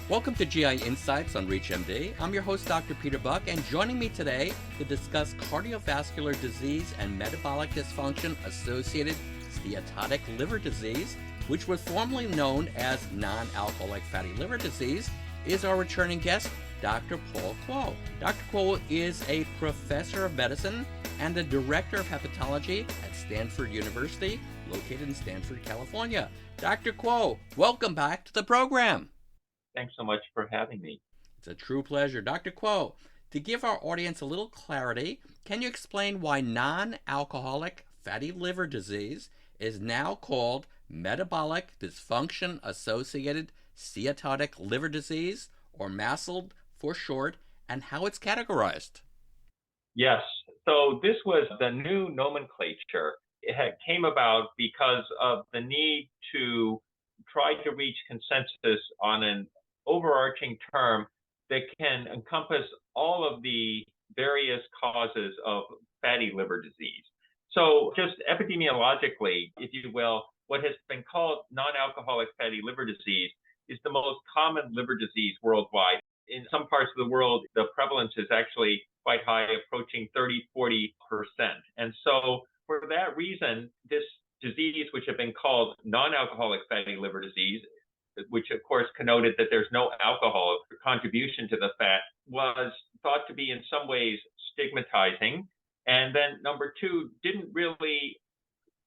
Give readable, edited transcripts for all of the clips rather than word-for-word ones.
Welcome to GI Insights on ReachMD. I'm your host, Dr. Peter Buch, and joining me today to discuss cardiovascular disease and metabolic dysfunction-associated steatotic liver disease, which was formerly known as non-alcoholic fatty liver disease, is our returning guest, Dr. Paul Kuo. Dr. Kuo is a professor of medicine and the Director of Hepatology at Stanford University, located in Stanford, California. Dr. Kuo, welcome back to the program. Thanks so much for having me. It's a true pleasure. Dr. Kuo, to give our audience a little clarity, can you explain why non-alcoholic fatty liver disease is now called metabolic dysfunction-associated steatotic liver disease, or MASLD for short, and how it's categorized? Yes, so this was the new nomenclature. It came about because of the need to try to reach consensus on an overarching term that can encompass all of the various causes of fatty liver disease. So just epidemiologically, if you will, what has been called non-alcoholic fatty liver disease is the most common liver disease worldwide. In some parts of the world, the prevalence is actually quite high, approaching 30-40%. And so for that reason, this disease, which had been called non-alcoholic fatty liver disease, which of course connoted that there's no alcohol contribution to the fat, was thought to be in some ways stigmatizing. And then number two, didn't really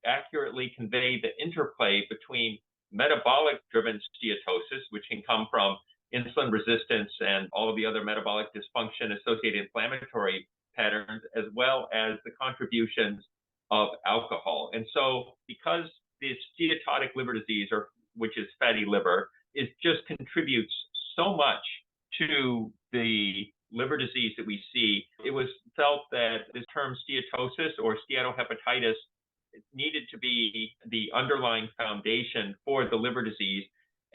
accurately convey the interplay between metabolic-driven steatosis, which can come from insulin resistance and all of the other metabolic dysfunction-associated inflammatory patterns, as well as the contributions of alcohol. And so because the steatotic liver disease, or which is fatty liver, just contributes so much to the liver disease that we see, it was felt that this term steatosis or steatohepatitis needed to be the underlying foundation for the liver disease.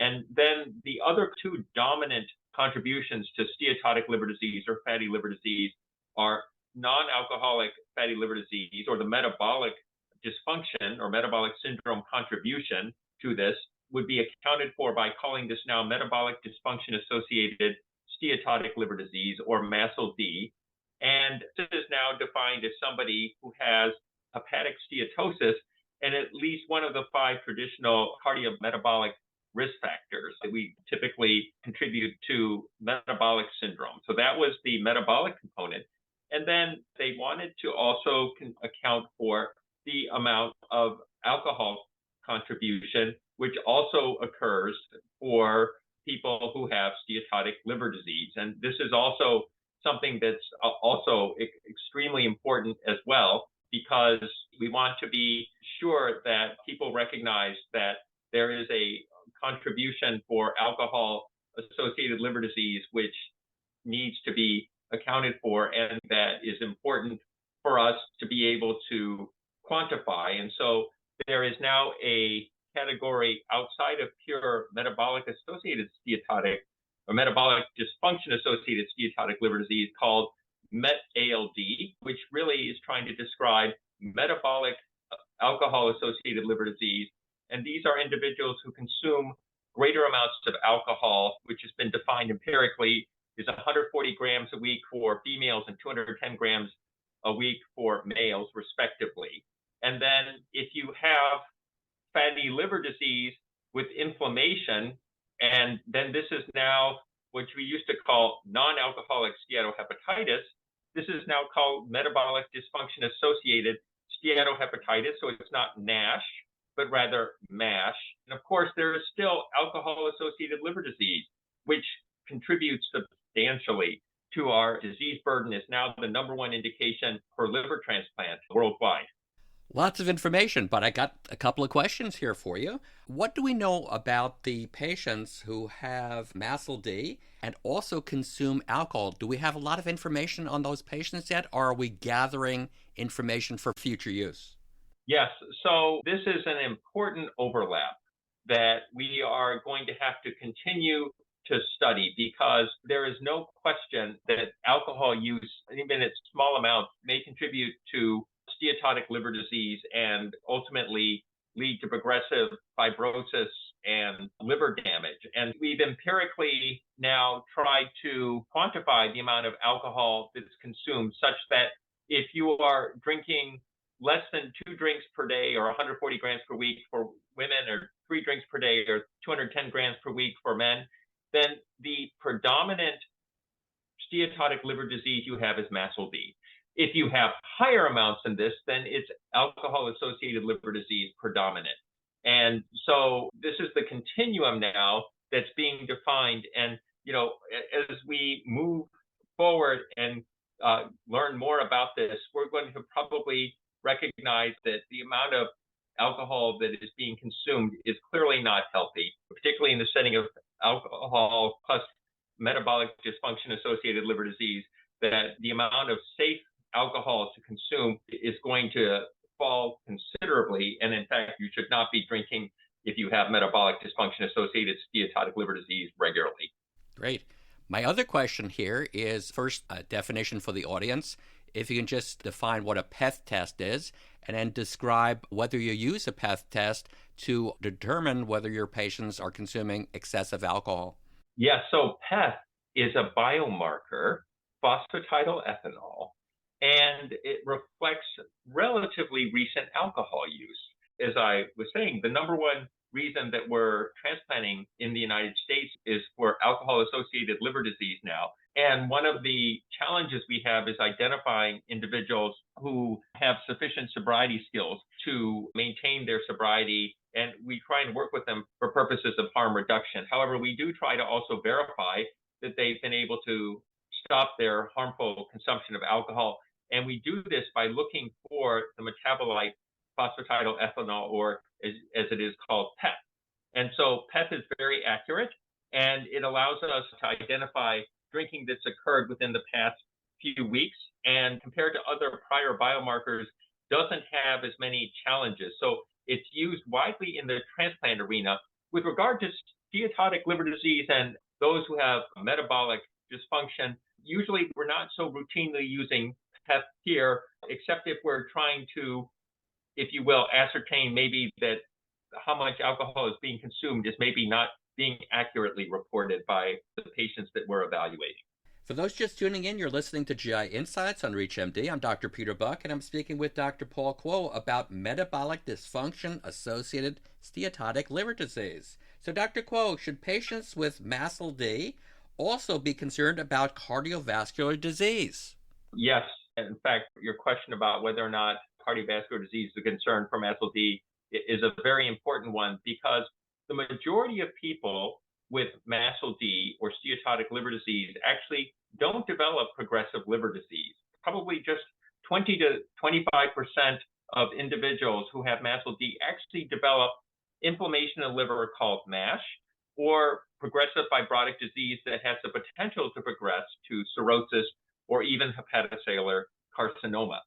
And then the other two dominant contributions to steatotic liver disease or fatty liver disease are non-alcoholic fatty liver disease, or the metabolic dysfunction or metabolic syndrome contribution to this would be accounted for by calling this now metabolic dysfunction-associated steatotic liver disease, or MASLD. And this is now defined as somebody who has hepatic steatosis and at least one of the 5 traditional cardiometabolic risk factors that we typically contribute to metabolic syndrome. So that was the metabolic component. And then they wanted to also account for the amount of alcohol contribution, which also occurs for people who have steatotic liver disease. And this is also something that's also extremely important as well, because we want to be sure that people recognize that there is a contribution for alcohol-associated liver disease, which needs to be accounted for, and that is important for us to be able to quantify. And so there is now a category outside of pure metabolic-associated steatotic or metabolic dysfunction-associated steatotic liver disease called MASLD, which really is trying to describe metabolic alcohol-associated liver disease. And these are individuals who consume greater amounts of alcohol, which has been defined empirically is 140 grams a week for females and 210 grams a week for males, respectively. And then if you have fatty liver disease with inflammation, and then this is now what we used to call non-alcoholic steatohepatitis, this is now called metabolic dysfunction-associated steatohepatitis, so it's not NASH, but rather MASH. And of course, there is still alcohol-associated liver disease, which contributes substantially to our disease burden, is now the #1 indication for liver transplant worldwide. Lots of information, but I got a couple of questions here for you. What do we know about the patients who have MASLD and also consume alcohol? Do we have a lot of information on those patients yet, or are we gathering information for future use? Yes, so this is an important overlap that we are going to have to continue to study, because there is no question that alcohol use, even in small amounts, may contribute to steatotic liver disease and ultimately lead to progressive fibrosis and liver damage. And we've empirically now tried to quantify the amount of alcohol that's consumed such that if you are drinking less than 2 drinks per day or 140 grams per week for women, or 3 drinks per day or 210 grams per week for men, then the predominant steatotic liver disease you have is MASLD. If you have higher amounts than this, then it's alcohol-associated liver disease predominant. And so this is the continuum now that's being defined. And, as we move forward and learn more about this, we're going to probably recognize that the amount of alcohol that is being consumed is clearly not healthy, particularly in the setting of alcohol plus metabolic dysfunction-associated liver disease, that the amount of safe alcohol to consume is going to fall considerably. And in fact, you should not be drinking if you have metabolic dysfunction-associated steatotic liver disease regularly. Great. My other question here is, first, a definition for the audience. If you can just define what a PEth test is, and then describe whether you use a PEth test to determine whether your patients are consuming excessive alcohol. Yes, so PEth is a biomarker, phosphatidylethanol, and it reflects relatively recent alcohol use. As I was saying, the number one reason that we're transplanting in the United States is for alcohol-associated liver disease now. And one of the challenges we have is identifying individuals who have sufficient sobriety skills to maintain their sobriety, and we try and work with them for purposes of harm reduction. However, we do try to also verify that they've been able to stop their harmful consumption of alcohol. And we do this by looking for the metabolite phosphatidylethanol, or as it is called, PEth. And so PEth is very accurate, and it allows us to identify drinking that's occurred within the past few weeks, and compared to other prior biomarkers, doesn't have as many challenges. So it's used widely in the transplant arena. With regard to steatotic liver disease and those who have metabolic dysfunction, usually we're not so routinely using PEth here, except if we're trying to, if you will, ascertain maybe that how much alcohol is being consumed is maybe not being accurately reported by the patients that we're evaluating. For those just tuning in, you're listening to GI Insights on ReachMD. I'm Dr. Peter Buch, and I'm speaking with Dr. Paul Kuo about metabolic dysfunction-associated steatotic liver disease. So, Dr. Kuo, should patients with MASLD also be concerned about cardiovascular disease? Yes. In fact, your question about whether or not cardiovascular disease is a concern for MASLD is a very important one, because the majority of people with MASLD or steatotic liver disease actually don't develop progressive liver disease. Probably just 20 to 25% of individuals who have MASLD actually develop inflammation in the liver called MASH, or progressive fibrotic disease that has the potential to progress to cirrhosis or even hepatocellular carcinoma.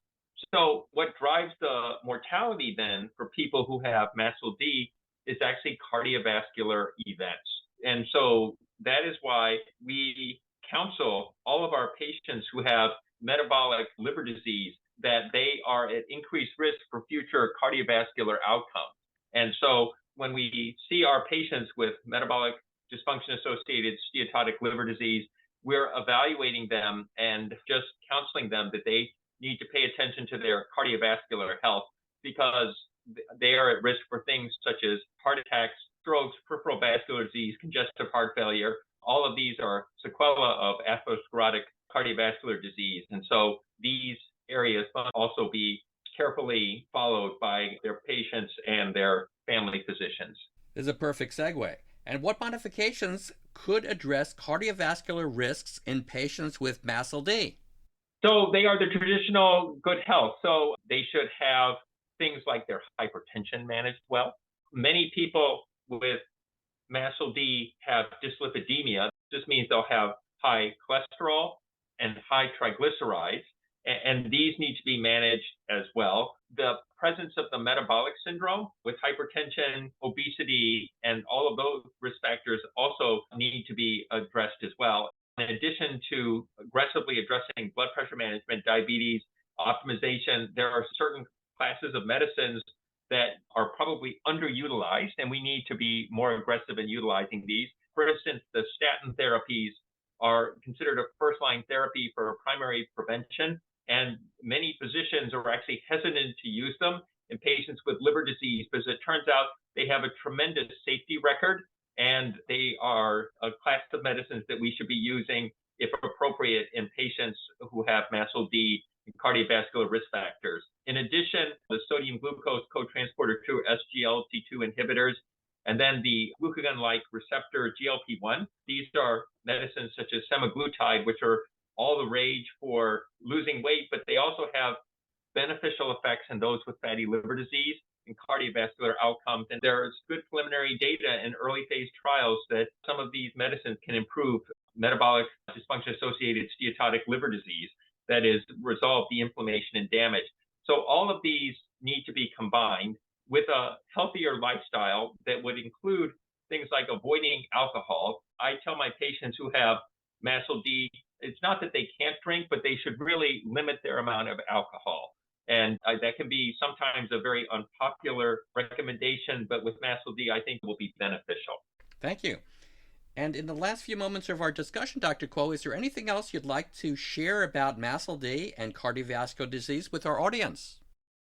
So what drives the mortality then for people who have MASLD is actually cardiovascular events. And so that is why we counsel all of our patients who have metabolic liver disease that they are at increased risk for future cardiovascular outcomes. And so when we see our patients with metabolic dysfunction-associated steatotic liver disease, we're evaluating them and just counseling them that they need to pay attention to their cardiovascular health, because they are at risk for things such as heart attacks, strokes, peripheral vascular disease, congestive heart failure. All of these are sequelae of atherosclerotic cardiovascular disease. And so these areas must also be carefully followed by their patients and their family physicians. This is a perfect segue. And what modifications could address cardiovascular risks in patients with MASLD? So they are the traditional good health. So they should have things like their hypertension managed well. Many people with MASLD have dyslipidemia. This means they'll have high cholesterol and high triglycerides, and these need to be managed as well. The presence of the metabolic syndrome with hypertension, obesity, and all of those risk factors also need to be addressed as well. In addition to aggressively addressing blood pressure management, diabetes, optimization, there are certain classes of medicines that are probably underutilized, and we need to be more aggressive in utilizing these. For instance, the statin therapies are considered a first-line therapy for primary prevention, and many physicians are actually hesitant to use them in patients with liver disease because it turns out they have a tremendous safety record, and they are a class of medicines that we should be using if appropriate in patients who have MASLD and cardiovascular risk factors. In addition, the sodium glucose cotransporter 2, SGLT2 inhibitors, and then the glucagon-like receptor GLP-1. These are medicines such as semaglutide, which are all the rage for losing weight, but they also have beneficial effects in those with fatty liver disease and cardiovascular outcomes. And there's good preliminary data in early phase trials that some of these medicines can improve metabolic dysfunction-associated steatotic liver disease, that is, resolve the inflammation and damage. So all of these need to be combined with a healthier lifestyle that would include things like avoiding alcohol. I tell my patients who have MASLD, it's not that they can't drink, but they should really limit their amount of alcohol. And that can be sometimes a very unpopular recommendation, but with MASLD, I think it will be beneficial. Thank you. And in the last few moments of our discussion, Dr. Kuo, is there anything else you'd like to share about MASLD and cardiovascular disease with our audience?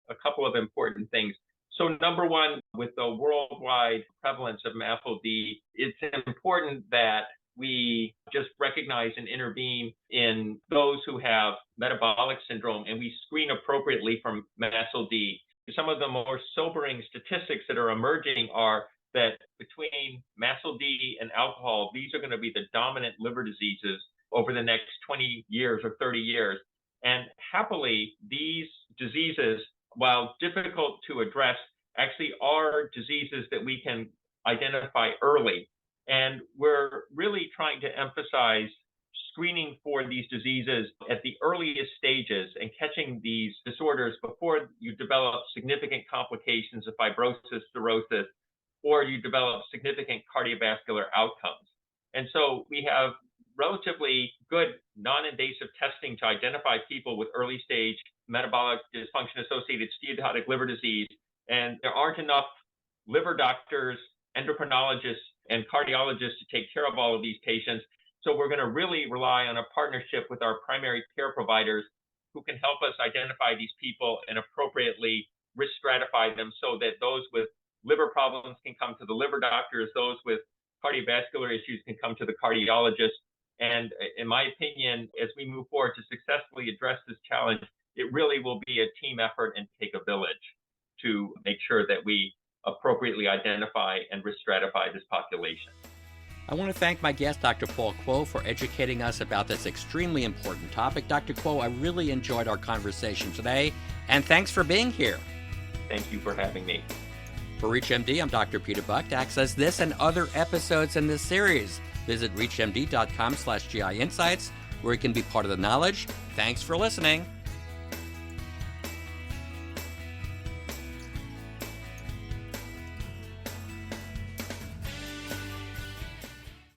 A couple of important things. So number one, with the worldwide prevalence of MASLD, it's important that we just recognize and intervene in those who have metabolic syndrome, and we screen appropriately for MASLD. Some of the more sobering statistics that are emerging are that between MASLD and alcohol, these are going to be the dominant liver diseases over the next 20 years or 30 years. And happily, these diseases, while difficult to address, actually are diseases that we can identify early. And we're really trying to emphasize screening for these diseases at the earliest stages and catching these disorders before you develop significant complications of fibrosis, cirrhosis, or you develop significant cardiovascular outcomes. And so we have relatively good non-invasive testing to identify people with early stage metabolic dysfunction-associated steatotic liver disease. And there aren't enough liver doctors, endocrinologists, and cardiologists to take care of all of these patients. So we're going to really rely on a partnership with our primary care providers who can help us identify these people and appropriately risk stratify them so that those with liver problems can come to the liver doctors, those with cardiovascular issues can come to the cardiologist. And in my opinion, as we move forward to successfully address this challenge, it really will be a team effort and take a village to make sure that we appropriately identify and risk stratify this population. I want to thank my guest, Dr. Paul Kuo, for educating us about this extremely important topic. Dr. Kuo, I really enjoyed our conversation today, and thanks for being here. Thank you for having me. For ReachMD, I'm Dr. Peter Buch. To access this and other episodes in this series, visit reachmd.com/GI Insights, where you can be part of the knowledge. Thanks for listening.